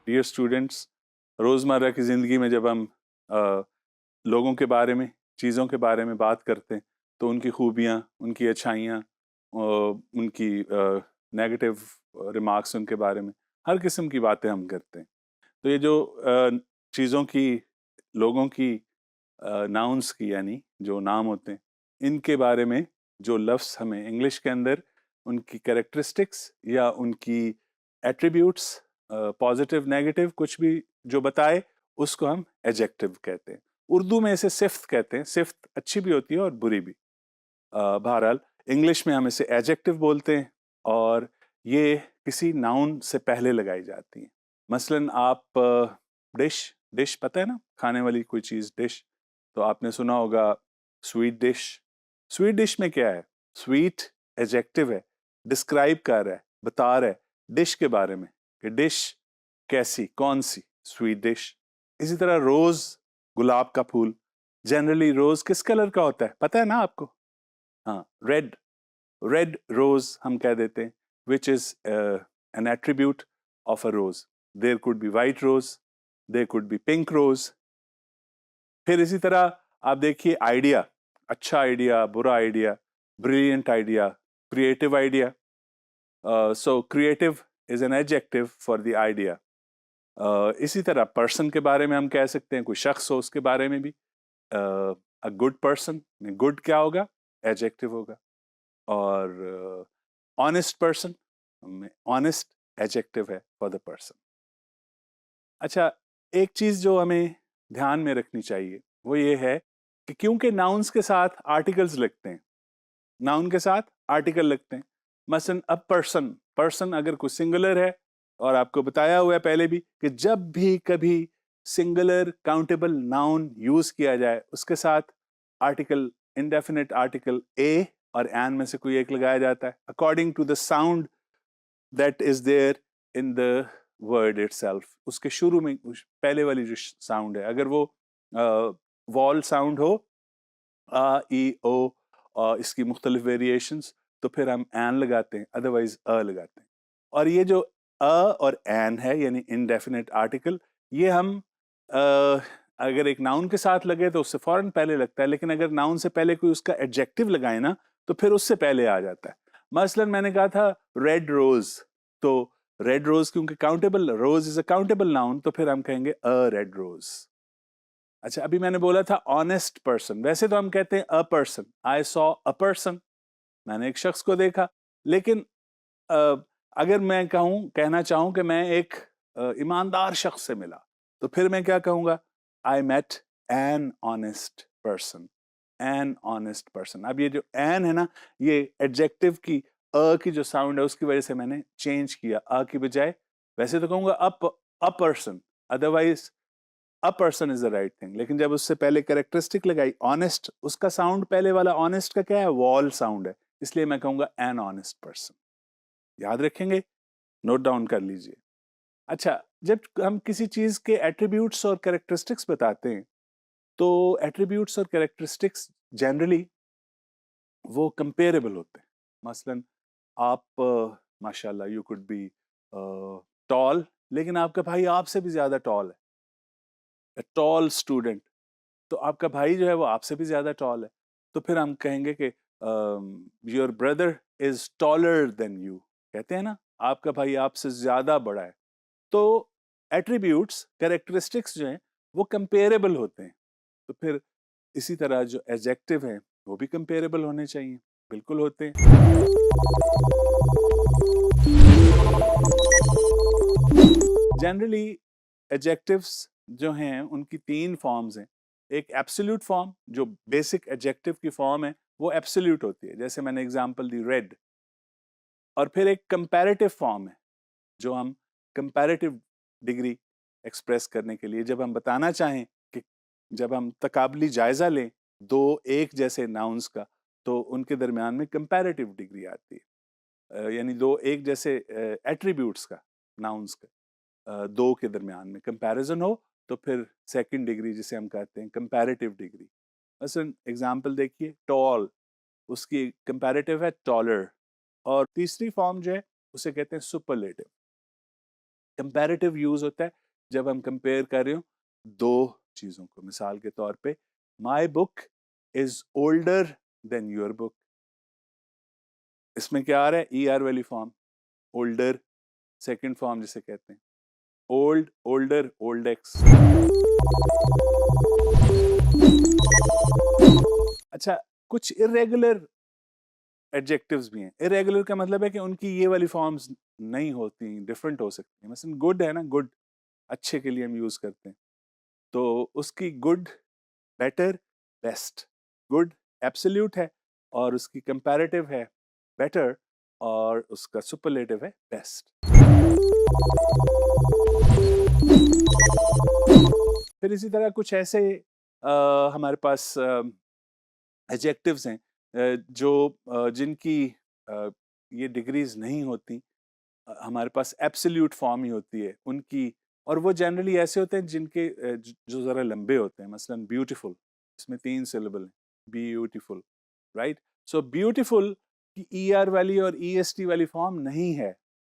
Dear students, रोज़मर्रा की ज़िंदगी में जब हम लोगों के बारे में, चीज़ों के बारे में बात करते हैं, तो उनकी खूबियाँ, उनकी अच्छाइयाँ, उनकी नेगेटिव रिमार्क्स उनके बारे में, हर किस्म की बातें हम करते हैं। तो ये जो चीज़ों की, लोगों की, नाउन्स की, यानी जो नाम होते हैं, इनके बारे में जो लफ्ज़ हमें इंग्लिश के अंदर उनकी कैरेक्टरिस्टिक्स या उनकी एट्रीब्यूट्स, पॉजिटिव नेगेटिव कुछ भी जो बताए, उसको हम एडजेक्टिव कहते हैं। उर्दू में इसे सिफ्त कहते हैं। सिफ्त अच्छी भी होती है और बुरी भी। बहरहाल इंग्लिश में हम इसे एडजेक्टिव बोलते हैं और ये किसी नाउन से पहले लगाई जाती हैं। मसलन आप डिश डिश पता है ना, खाने वाली कोई चीज़, डिश। तो आपने सुना होगा स्वीट डिश। स्वीट डिश में क्या है? स्वीट एडजेक्टिव है, डिस्क्राइब कर रहा है, बता रहा है डिश के बारे में कि डिश कैसी, कौन सी, स्वीट डिश। इसी तरह रोज, गुलाब का फूल। जनरली रोज किस कलर का होता है पता है ना आपको? हाँ, रेड। रेड रोज हम कह देते हैं, which is an attribute of a rose. There could be white rose, there could be pink rose. फिर इसी तरह आप देखिए आइडिया, अच्छा आइडिया, बुरा idea, brilliant idea, creative idea. So creative is an adjective for the idea. इसी तरह person के बारे में हम कह सकते हैं, कोई शख्स हो उसके बारे में भी, अ गुड पर्सन में गुड क्या होगा? एडजेक्टिव होगा। और ऑनेस्ट पर्सन में ऑनेस्ट एडजेक्टिव है फॉर द पर्सन। अच्छा, एक चीज जो हमें ध्यान में रखनी चाहिए वो ये है कि क्योंकि नाउन्स के साथ आर्टिकल्स लगते हैं, नाउन के साथ आर्टिकल लगते हैं। मसलन अब पर्सन, पर्सन अगर कोई सिंगुलर है, और आपको बताया हुआ है पहले भी कि जब भी कभी सिंगुलर काउंटेबल नाउन यूज किया जाए, उसके साथ आर्टिकल, इंडेफिनिट आर्टिकल ए और एन में से कोई एक लगाया जाता है, according to the sound that is there in the word itself. उसके शुरू में पहले वाली जो साउंड है, अगर वो वॉल साउंड हो, आ ई ओ, इसकी मुख्तलिफ वेरिएशंस, तो फिर हम एन लगाते हैं, अदरवाइज अ लगाते हैं। और ये जो अ और एन है, यानी इनडेफिनेट आर्टिकल, ये हम अगर एक नाउन के साथ लगे तो उससे फौरन पहले लगता है, लेकिन अगर नाउन से पहले कोई उसका एडजेक्टिव लगाए ना, तो फिर उससे पहले आ जाता है। मसलन मैंने कहा था रेड रोज, तो रेड रोज क्योंकि countable, rose is a countable noun, तो फिर हम कहेंगे अ रेड रोज। अच्छा, अभी मैंने बोला था ऑनेस्ट पर्सन, वैसे तो हम कहते हैं a person, I saw a person, मैंने एक शख्स को देखा। लेकिन अ, अगर मैं कहना चाहूं कि मैं एक ईमानदार शख्स से मिला, तो फिर मैं क्या कहूंगा? I met an honest person, an honest person. अब ये जो एन है ना, ये एडजेक्टिव की अ की जो साउंड है उसकी वजह से मैंने चेंज किया, अ की बजाय। वैसे तो कहूंगा a person, otherwise a person is the right thing. लेकिन जब उससे पहले कैरेक्टरिस्टिक लगाई ऑनेस्ट, उसका साउंड पहले वाला ऑनेस्ट का क्या है? वॉल साउंड है, इसलिए मैं कहूंगा एन ऑनेस्ट पर्सन। याद रखेंगे, नोट डाउन कर लीजिए। अच्छा, जब हम किसी चीज के एट्रीब्यूट्स और कैरेक्टरिस्टिक्स बताते हैं, तो एट्रीब्यूट्स और कैरेक्टरिस्टिक्स जनरली वो कंपेरेबल होते हैं। मसलन आप माशाल्लाह, यू कुड बी टॉल, लेकिन आपका भाई आपसे भी ज्यादा टॉल है, टॉल स्टूडेंट, तो आपका भाई जो है वो आपसे भी ज्यादा टॉल है, तो फिर हम कहेंगे कि your brother is taller than you. कहते हैं ना, आपका भाई आपसे ज्यादा बड़ा है। तो एट्रीब्यूट्स, कैरेक्टरिस्टिक्स जो हैं वो कंपेरेबल होते हैं। तो फिर इसी तरह जो एडजेक्टिव हैं वो भी कंपेरेबल होने चाहिए, बिल्कुल होते हैं। जनरली एडजेक्टिव्स जो हैं उनकी तीन फॉर्म्स हैं। एक एब्सोल्यूट फॉर्म, जो बेसिक एडजेक्टिव की फॉर्म है, वो एब्सोल्यूट होती है, जैसे मैंने एग्जांपल दी रेड। और फिर एक कंपैरेटिव फॉर्म है, जो हम कंपैरेटिव डिग्री एक्सप्रेस करने के लिए, जब हम बताना चाहें कि जब हम तकाबली जायजा लें दो एक जैसे नाउन्स का, तो उनके दरमियान में कंपैरेटिव डिग्री आती है। यानी दो एक जैसे एट्रीब्यूट्स का, नाउन्स का, दो के दरमियान में कंपैरिजन हो, तो फिर सेकंड डिग्री जिसे हम कहते हैं कंपैरेटिव डिग्री। मसलन एग्जांपल देखिए, टॉल, उसकी कंपैरेटिव है टॉलर। और तीसरी फॉर्म जो है उसे कहते हैं सुपरलेटिव। कंपैरेटिव यूज होता है जब हम कंपेयर कर रहे हो दो चीजों को। मिसाल के तौर पे my book is older than your book, इसमें क्या आ रहा है? ई आर वाली फॉर्म, ओल्डर सेकंड फॉर्म जिसे कहते हैं, ओल्ड, ओल्डर, ओल्ड एक्स। अच्छा, कुछ इरेगुलर एडजेक्टिव्स भी हैं। इरेगुलर का मतलब है कि उनकी ये वाली फॉर्म्स नहीं होती, डिफरेंट हो सकती हैं। मसलन गुड है ना, गुड अच्छे के लिए हम यूज करते हैं, तो उसकी good, better, best. Good absolute है और उसकी कंपैरेटिव है बेटर और उसका सुपरलेटिव है बेस्ट। फिर इसी तरह कुछ ऐसे हमारे पास एडजेक्टिव्स हैं जो जिनकी ये डिग्रीज नहीं होती, हमारे पास एब्सोल्यूट फॉर्म ही होती है उनकी, और वो जनरली ऐसे होते हैं जिनके जो ज़रा लंबे होते हैं। मसलन ब्यूटीफुल, इसमें 3 सिलेबल हैं, ब्यूटीफुल, राइट। सो ब्यूटीफुल की ई आर वाली और ई एस टी वाली फॉर्म नहीं है,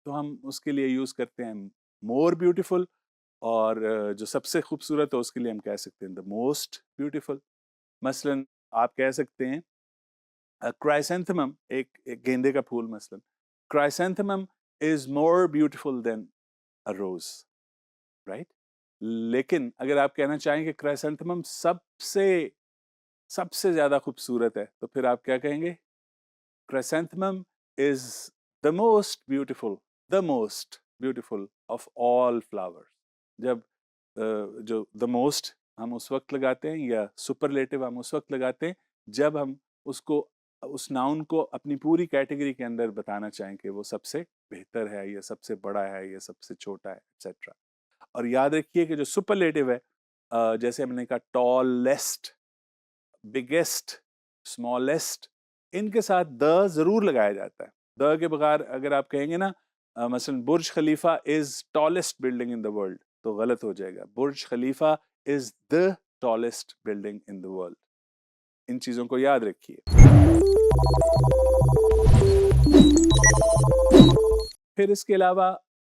तो हम उसके लिए यूज करते हैं मोर ब्यूटीफुल, और जो सबसे खूबसूरत है उसके लिए हम कह सकते हैं द मोस्ट ब्यूटीफुल। मसलन आप कह सकते हैं क्राइसेंथेमम, एक गेंदे का फूल, मसलन chrysanthemum is more beautiful than a rose, right. लेकिन अगर आप कहना चाहें कि क्राइसेंथेमम सबसे सबसे ज्यादा खूबसूरत है, तो फिर आप क्या कहेंगे? Chrysanthemum is the most beautiful, the most beautiful of all flowers. जब जो द मोस्ट हम उस वक्त लगाते हैं या सुपरलेटिव हम उस वक्त लगाते हैं जब हम उसको, उस नाउन को अपनी पूरी कैटेगरी के अंदर बताना चाहें कि वो सबसे बेहतर है या सबसे बड़ा है या सबसे छोटा है, एक्सेट्रा। और याद रखिए कि जो सुपरलेटिव है, जैसे हमने कहा टॉलेस्ट, बिगेस्ट, स्मॉलेस्ट, इनके साथ द जरूर लगाया जाता है। द के बगैर अगर आप कहेंगे ना मसलन Burj Khalifa is tallest building in the world, तो गलत हो जाएगा। Burj Khalifa is the tallest building in the world. इन चीजों को याद रखिए। फिर इसके अलावा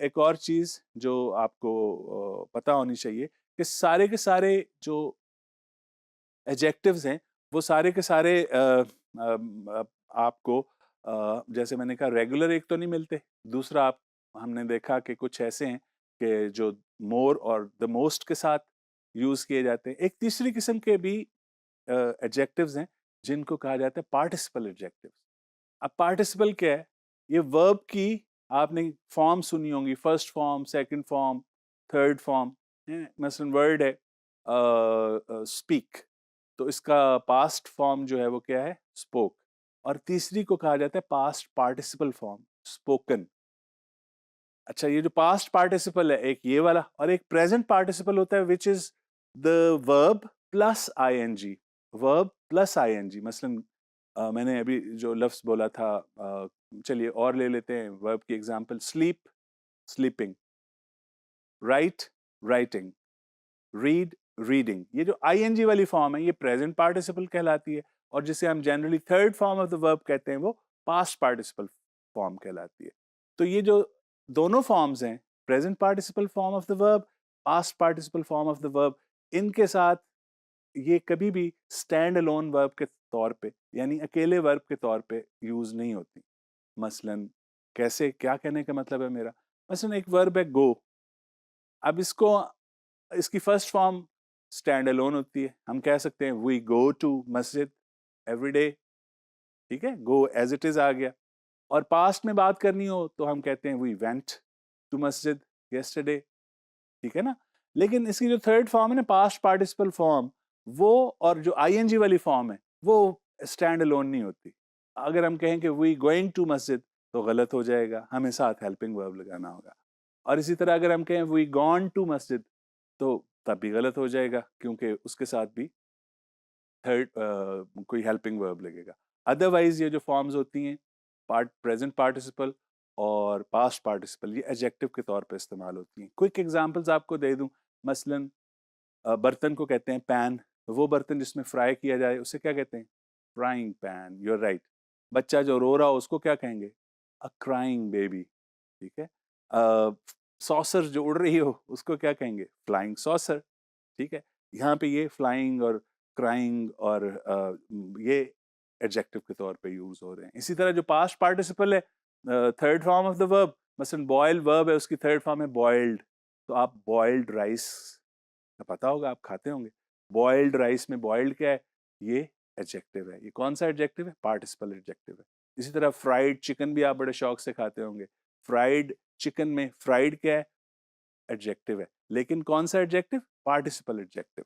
एक और चीज जो आपको पता होनी चाहिए कि सारे के सारे जो एडजेक्टिव्स हैं वो सारे के सारे आपको जैसे मैंने कहा रेगुलर एक तो नहीं मिलते। दूसरा आप हमने देखा कि कुछ ऐसे हैं कि जो मोर और द मोस्ट के साथ यूज किए जाते हैं। एक तीसरी किस्म के भी एडजेक्टिव्स हैं जिनको कहा जाता है पार्टिसिपल एडजेक्टिव्स। अब पार्टिसिपल क्या है? ये वर्ब की आपने फॉर्म सुनी होंगी, first form, second form, third form. मसलन वर्ड है स्पीक, तो इसका पास्ट फॉर्म जो है वो क्या है? स्पोक। और तीसरी को कहा जाता है पास्ट पार्टिसिपल फॉर्म, स्पोकन। अच्छा, ये जो पास्ट पार्टिसिपल है एक ये वाला, और एक प्रेजेंट पार्टिसिपल होता है which is the verb plus ING. Verb plus ING, मसलन मैंने अभी जो लफ्ज बोला था, चलिए और ले लेते हैं वर्ब की example. Sleep, sleeping, right, writing, read, reading. ये जो आईएनजी वाली फॉर्म है ये प्रेजेंट पार्टिसिपल कहलाती है, और जिसे हम generally third form of the verb कहते हैं वो पास्ट पार्टिसिपल फॉर्म कहलाती है। तो ये जो दोनों फॉर्म्स हैं, present participle form of the verb, past participle form of the verb, इनके साथ ये कभी भी स्टैंड अलोन वर्ब के तौर पे यानी अकेले वर्ब के तौर पे यूज नहीं होती। मसलन कैसे, क्या कहने का मतलब है मेरा? मसलन एक वर्ब है गो, अब इसको, इसकी फर्स्ट फॉर्म स्टैंड अलोन होती है। हम कह सकते हैं वी गो टू मस्जिद एवरी डे, ठीक है, गो एज इट इज आ गया। और पास्ट में बात करनी हो तो हम कहते हैं वी वेंट टू मस्जिद यस्टरडे, ठीक है ना। लेकिन इसकी जो थर्ड फॉर्म है ना, पास्ट पार्टिसिपल फॉर्म, वो और जो आईएनजी वाली फॉर्म है वो स्टैंड अलोन नहीं होती। अगर हम कहें कि वी गोइंग टू मस्जिद तो गलत हो जाएगा, हमें साथ हेल्पिंग वर्ब लगाना होगा। और इसी तरह अगर हम कहें वी गॉन टू मस्जिद तो तब भी गलत हो जाएगा, क्योंकि उसके साथ भी थर्ड कोई हेल्पिंग वर्ब लगेगा। अदरवाइज ये जो फॉर्म्स होती हैं प्रेजेंट पार्टिसिपल और पास्ट पार्टिसिपल, ये एडजेक्टिव के तौर पे इस्तेमाल होती हैं। क्विक एग्जांपल्स आपको दे दूं, मसलन बर्तन को कहते हैं पैन, वो बर्तन जिसमें फ्राई किया जाए उसे क्या कहते हैं? Frying pan, you are right. बच्चा जो रो रहा हो उसको क्या कहेंगे? अ क्राइंग बेबी, ठीक है। सॉसर जो उड़ रही हो उसको क्या कहेंगे? फ्लाइंग सॉसर, ठीक है? यहाँ पे ये फ्लाइंग और क्राइंग और ये एडजेक्टिव के तौर पे यूज हो रहे हैं। इसी तरह जो पास्ट पार्टिसिपल है, third form of the verb, मसलन बॉयल वर्ब है, उसकी थर्ड फॉर्म है बॉइल्ड। तो आप बॉइल्ड राइस का पता होगा, आप खाते होंगे। बॉइल्ड राइस में बॉइल्ड क्या है? ये एडजेक्टिव है। ये कौन सा एडजेक्टिव है? पार्टिसिपल एडजेक्टिव है। इसी तरह फ्राइड चिकन भी आप बड़े शौक से खाते होंगे। फ्राइड चिकन में फ्राइड क्या है? एडजेक्टिव है। लेकिन कौन सा एडजेक्टिव? Participle adjective.